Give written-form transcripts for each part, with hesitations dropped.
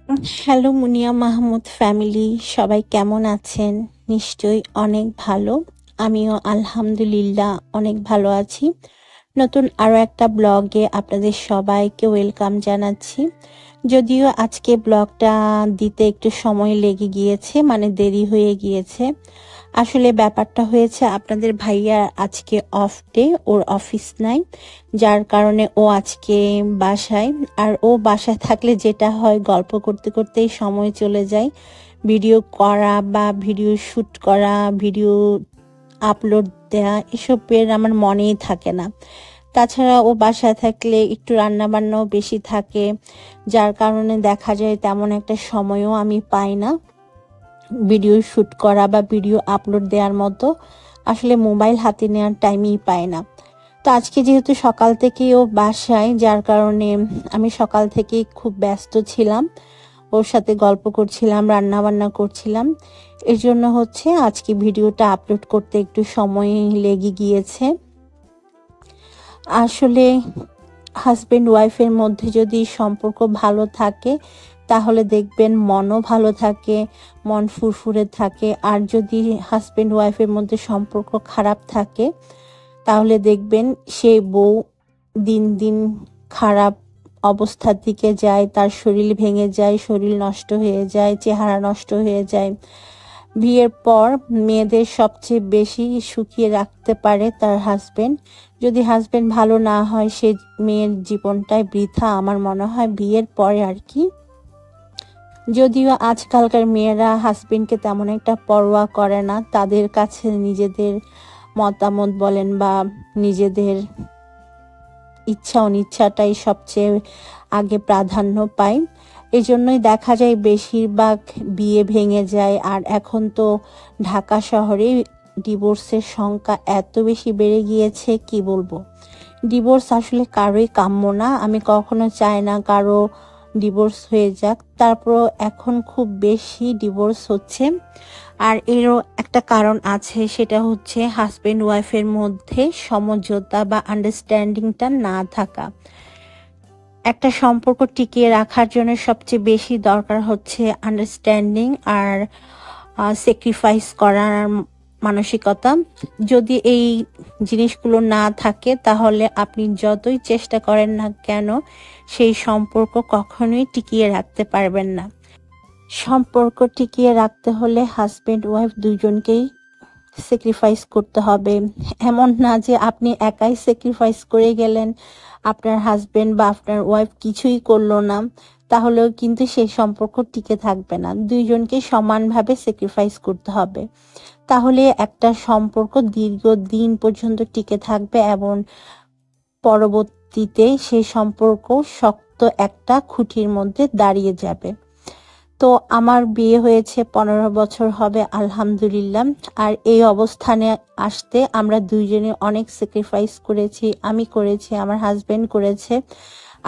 Hello মুনিয়া Mahmud family, সবাই কেমন আছেন? নিশ্চয়ই অনেক ভালো। আমিও আলহামদুলিল্লাহ অনেক ভালো আছি। নতুন আরও একটা ব্লগে আপনাদের সবাইকে ওয়েলকাম জানাচ্ছি। যদিও আজকে ব্লগটা দিতে একটু সময় লেগে গিয়েছে, মানে দেরি হয়ে গিয়েছে। আসলে ব্যাপারটা হয়েছে, আপনাদের ভাইয়া আজকে অফ ডে, ওর অফিস নাই, যার কারণে ও আজকে বাসায়। আর ও বাসায় থাকলে যেটা হয়, গল্প করতে করতেই সময় চলে যায়। ভিডিও করা বা ভিডিও শ্যুট করা, ভিডিও আপলোড দেয়া, এসবের আমার মনেই থাকে না। তাছাড়া ও বাসায় থাকলে একটু রান্নাবান্নাও বেশি থাকে, যার কারণে দেখা যায় তেমন একটা সময়ও আমি পাই না ভিডিও শ্যুট করা বা ভিডিও আপলোড দেওয়ার মতো। আসলে মোবাইল হাতে নেওয়ার টাইমই পায় না। তো আজকে যেহেতু সকাল থেকেই ও বাসায়, যার কারণে আমি সকাল থেকেই খুব ব্যস্ত ছিলাম, ওর সাথে গল্প করছিলাম, রান্না বান্না করছিলাম। এর জন্য হচ্ছে আজকে ভিডিওটা আপলোড করতে একটু সময় লেগে গিয়েছে। আসলে হাজব্যান্ড ওয়াইফের মধ্যে যদি সম্পর্ক ভালো থাকে তাহলে দেখবেন মনও ভালো থাকে, মন ফুরফুরে থাকে। আর যদি হাজব্যান্ড ওয়াইফের মধ্যে সম্পর্ক খারাপ থাকে তাহলে দেখবেন সেই বউ দিন দিন খারাপ অবস্থার দিকে যায়, তার শরীর ভেঙে যায়, শরীর নষ্ট হয়ে যায়, চেহারা নষ্ট হয়ে যায়। বিয়ের পর মেয়েদের সবচেয়ে বেশি সুখিয়ে রাখতে পারে তার হাজবেন্ড। যদি হাজবেন্ড ভালো না হয়, সে মেয়ের জীবনটাই বৃথা আমার মনে হয় বিয়ের পরে আর কি। যদিও আজকালকার মেয়েরা হাজবেন্ডকে তেমন একটা পরোয়া করে না, তাদের কাছে নিজেদের মতামত বলেন বা নিজেদের ইচ্ছা অনিচ্ছাটাই সবচেয়ে আগে প্রাধান্য পায়। এই জন্যই দেখা যায় বেশিরভাগ বিয়ে ভেঙে যায়। আর এখন তো ঢাকা শহরে ডিভোর্সের সংখ্যা এত বেশি বেড়ে গিয়েছে, কি বলবো। ডিভোর্স আসলে কারোই কাম্য না, আমি কখনো চাই না কারো ডিভোর্স হয়ে যাক। তারপরও এখন খুব বেশি ডিভোর্স হচ্ছে। আর এরও একটা কারণ আছে, সেটা হচ্ছে হাজব্যান্ড ওয়াইফের মধ্যে সমঝোতা বা আন্ডারস্ট্যান্ডিংটা না থাকা। একটা সম্পর্ক টিকিয়ে রাখার জন্য সবচেয়ে বেশি দরকার হচ্ছে আন্ডারস্ট্যান্ডিং আর স্যাক্রিফাইস করার মানসিকতা। যদি এই জিনিসগুলো না থাকে তাহলে আপনি যতই চেষ্টা করেন না কেন, সেই সম্পর্ক কখনোই টিকিয়ে রাখতে পারবেন না। সম্পর্ক টিকিয়ে রাখতে হলে হাজব্যান্ড ওয়াইফ দুজনকেই স্যাক্রিফাইস করতে হবে। এমন না যে আপনি একাই স্যাক্রিফাইস করে গেলেন, আপনার হাজবেন্ড বা আপনার ওয়াইফ কিছুই করলো না, তাহলেও কিন্তু সেই সম্পর্ক টিকে থাকবে না। দুইজনকে সমানভাবে স্যাক্রিফাইস করতে হবে, তাহলে একটা সম্পর্ক দীর্ঘদিন পর্যন্ত টিকে থাকবে এবং পরবর্তীতে সেই সম্পর্ক শক্ত একটা খুঁটির মধ্যে দাঁড়িয়ে যাবে। তো আমার বিয়ে হয়েছে 15 বছর হবে আলহামদুলিল্লাহ। আর এই অবস্থানে আসতে আমরা দুইজনে অনেক স্যাক্রিফাইস করেছি, আমি করেছি, আমার হাজবেন্ড করেছে।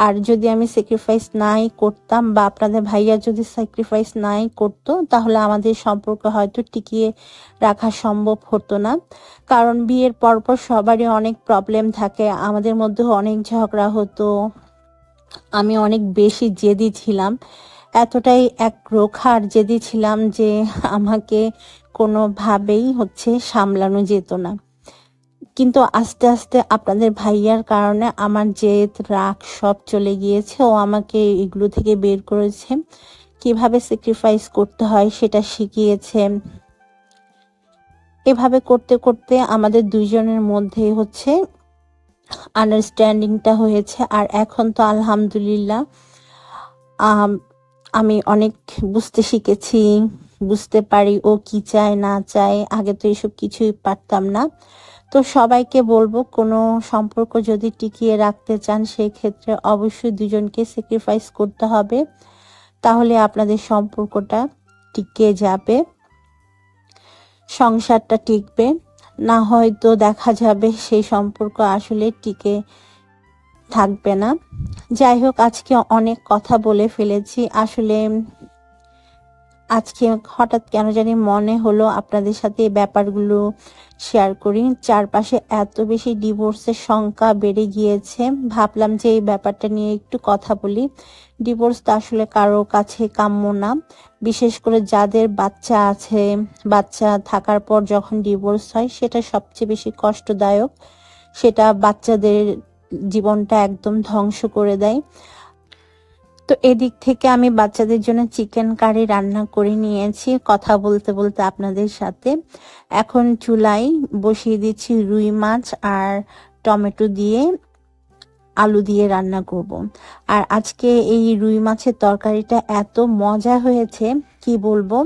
আর যদি আমি স্যাক্রিফাইস নাই করতাম বা আপনাদের ভাইয়া যদি স্যাক্রিফাইস নাই করতো, তাহলে আমাদের সম্পর্ক হয়তো টিকিয়ে রাখা সম্ভব হতো না। কারণ বিয়ের পরপর সবারই অনেক প্রবলেম থাকে, আমাদের মধ্যেও অনেক ঝগড়া হতো। আমি অনেক বেশি জেদি ছিলাম, এতটাই এক রোখার জেদি ছিলাম যে আমাকে কোনোভাবেই সামলানো যেত না। কিন্তু আস্তে আস্তে আপনাদের ভাইয়ার কারণে আমার জেদ রাগ সব চলে গিয়েছে। ও আমাকে এগুলো থেকে বের করেছে, কিভাবে স্যাক্রিফাইস করতে হয় সেটা শিখিয়েছে। এভাবে করতে করতে আমাদের দুইজনের মধ্যে আন্ডারস্ট্যান্ডিংটা হয়েছে। আর এখন তো আলহামদুলিল্লাহ আমি অনেক বুঝতে শিখেছি, বুঝতে পারি ও কি চায় না চায়। আগে তো এসব কিছুই পারতাম না। তো সবাইকে বলবো, কোনো সম্পর্ক যদি টিকিয়ে রাখতে চান সেই ক্ষেত্রে অবশ্যই দুজনকে স্যাক্রিফাইস করতে হবে, তাহলে আপনাদের সম্পর্কটা টিকে যাবে, সংসারটা টিকবে। না হয়তো দেখা যাবে সেই সম্পর্ক আসলে টিকে থাকবে না। যাই হোক, আজকে অনেক কথা বলে ফেলেছি। আসলে আজকে হঠাৎ কেন জানি মনে হলো আপনাদের সাথে এই ব্যাপারগুলো শেয়ার করি। চারপাশে এত বেশি ডিভোর্সের সংখ্যা বেড়ে গিয়েছে, ভাবলাম যে এই ব্যাপারটা নিয়ে একটু কথা বলি। ডিভোর্স তো আসলে কারো কাছে কাম্য না, বিশেষ করে যাদের বাচ্চা আছে। বাচ্চা থাকার পর যখন ডিভোর্স হয় সেটা সবচেয়ে বেশি কষ্টদায়ক, সেটা বাচ্চাদের জীবনটা একদম ধ্বংস করে দেয়। তো এদিক থেকে আমি বাচ্চাদের জন্য চিকেন কারি রান্না করে নিয়েছি কথা বলতে বলতে আপনাদের সাথে। এখন চুলায় বসিয়ে দিচ্ছি রুই মাছ আর টমেটো দিয়ে আলু দিয়ে রান্না করব। আর আজকে এই রুই মাছের তরকারিটা এত মজা হয়েছে কি বলবো,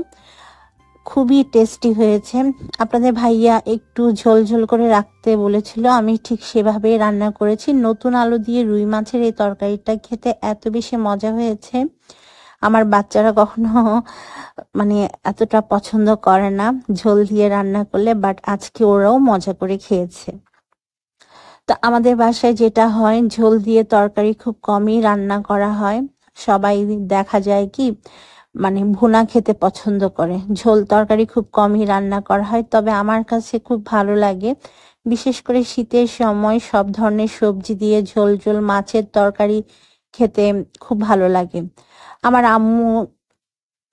খুবই টেস্টি হয়েছে। আপনাদের ভাইয়া একটু ঝোল ঝোল করে রাখতে বলেছিল, আমি ঠিক সেভাবেই রান্না করেছি। নতুন আলু দিয়ে রুই মাছের এই তরকারিটা খেতে এত বেশি মজা হয়েছে। আমার বাচ্চারা কখনো মানে এতটা পছন্দ করে না ঝোল দিয়ে রান্না করলে, বাট আজকে ওরাও মজা করে খেয়েছে। তো আমাদের বাসায় যেটা হয়, ঝোল দিয়ে তরকারি খুব কমই রান্না করা হয়। সবাই দেখা যায় কি মানে ভুনা খেতে পছন্দ করে, ঝোল তরকারি খুব কমই রান্না করা হয়। তবে আমার কাছে খুব ভালো লাগে, বিশেষ করে শীতের সময় সব ধরনের সবজি দিয়ে ঝোল ঝোল মাছের তরকারি খেতে খুব ভালো লাগে। আমার আম্মু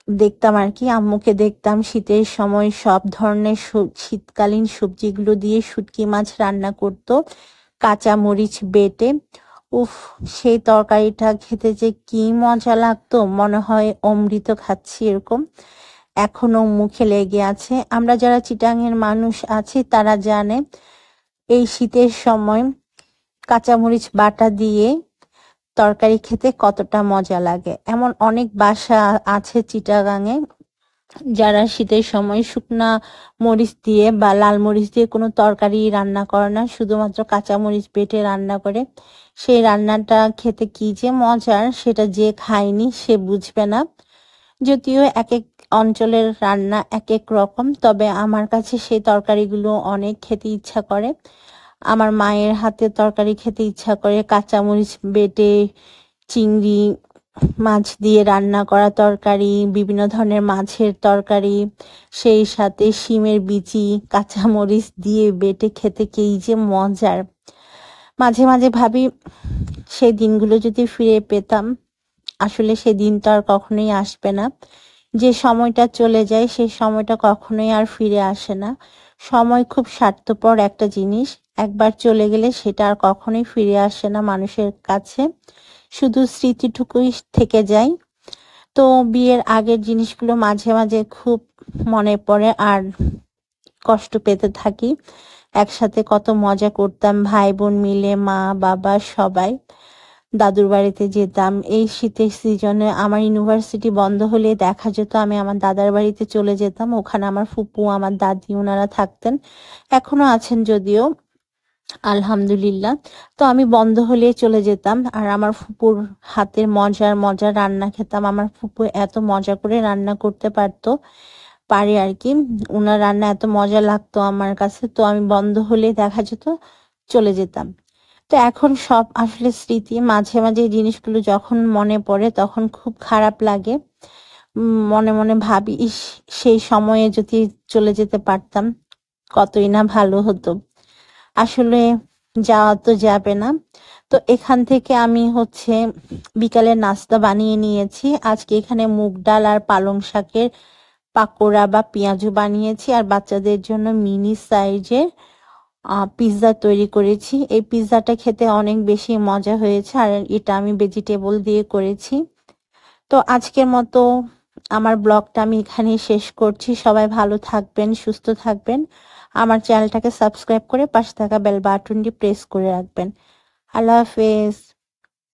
দেখতাম আর কি, আম্মুকে দেখতাম শীতের সময় সব ধরনের শীতকালীন সবজিগুলো দিয়ে শুটকি মাছ রান্না করতো কাঁচা মরিচ বেটে। উফ, সেই তরকারিটা খেতে যে কি মজা লাগতো, মনে হয় অমৃত খাচ্ছি এরকম, এখনো মুখে লেগে আছে। আমরা যারা চিটাঙের মানুষ আছি তারা জানে এই শীতের সময় কাঁচামরিচ বাটা দিয়ে তরকারি খেতে কতটা মজা লাগে। এমন অনেক বাসা আছে চিটাগাঙে যারা শীতের সময় শুকনা মরিচ দিয়ে বা লাল মরিচ দিয়ে কোনো তরকারি রান্না করে না, শুধুমাত্র কাঁচা মরিচ বেটে রান্না করে। সেই রান্নাটা খেতে কি যে মজার, সেটা যে খায়নি সে বুঝবে না। যদিও এক এক অঞ্চলের রান্না এক এক রকম, তবে আমার কাছে সেই তরকারিগুলো অনেক খেতে ইচ্ছা করে। আমার মায়ের হাতে তরকারি খেতে ইচ্ছা করে, কাঁচামরিচ বেটে চিংড়ি মাছ দিয়ে রান্না করা তরকারি, বিভিন্ন ধরনের মাছের তরকারি, সেই সাথে শিমের বিচি কাঁচামরিচ দিয়ে বেটে খেতে কি যে মজার। মাঝে মাঝে ভাবি সেই দিনগুলো যদি ফিরে পেতাম। আসলে সেই দিন তো আর কখনোই আসবে না, যে সময়টা চলে যায় সেই সময়টা কখনোই আর ফিরে আসে না। সময় খুব স্বার্থপর একটা জিনিস, একবার চলে গেলে সেটা আর কখনোই ফিরে আসে না মানুষের কাছে, শুধু স্মৃতিটুকুই থেকে যায়। তো বিয়ের আগের জিনিসগুলো মাঝে মাঝে খুব মনে পড়ে আর কষ্ট পেতে থাকি। একসাথে কত মজা করতাম ভাই বোন মিলে, মা বাবা সবাই। দাদুর বাড়িতে যেতাম এই শীতের সিজনে, আমার ইউনিভার্সিটি বন্ধ হলে দেখা যেত আমি আমার দাদার বাড়িতে চলে যেতাম। ওখানে আমার ফুপু আমার দাদি ওনারা থাকতেন, এখনো আছেন যদিও আলহামদুলিল্লাহ। তো আমি বন্ধ হলে চলে যেতাম আর আমার ফুপুর হাতের মজার মজার রান্না খেতাম। আমার ফুপু এত মজা করে রান্না করতে পারে আর কি, উনার রান্না এত মজা লাগতো আমার কাছে। তো আমি বন্ধ হলে দেখা যেত চলে যেতাম। তো এখন সব আসলে স্মৃতি, মাঝে মাঝে এই জিনিসগুলো যখন মনে পড়ে তখন খুব খারাপ লাগে। মনে মনে ভাবি ইস, সেই সময়ে যদি চলে যেতে পারতাম কতই না ভালো হতো। আসলে যাওয়া তো যাবে না। তো এখান থেকে আমি বিকালের নাস্তা বানিয়ে নিয়েছি। আজকে এখানে মুগ ডাল আর পালং শাকের পাকোড়া বা পেঁয়াজু বানিয়েছি, আর বাচ্চাদের জন্য মিনি সাইজের পিৎজা তৈরি করেছি। এই পিৎজাটা খেতে অনেক বেশি মজা হয়েছে, আর এটা আমি ভেজিটেবল দিয়ে করেছি। তো আজকের মতো আমার ব্লগটা আমি এখানেই শেষ করছি। সবাই ভালো থাকবেন, সুস্থ থাকবেন। আমার চ্যানেলটাকে সাবস্ক্রাইব করে পাশে থাকা বেল বাটনটি প্রেস করে রাখবেন। আল্লাহ হাফেজ।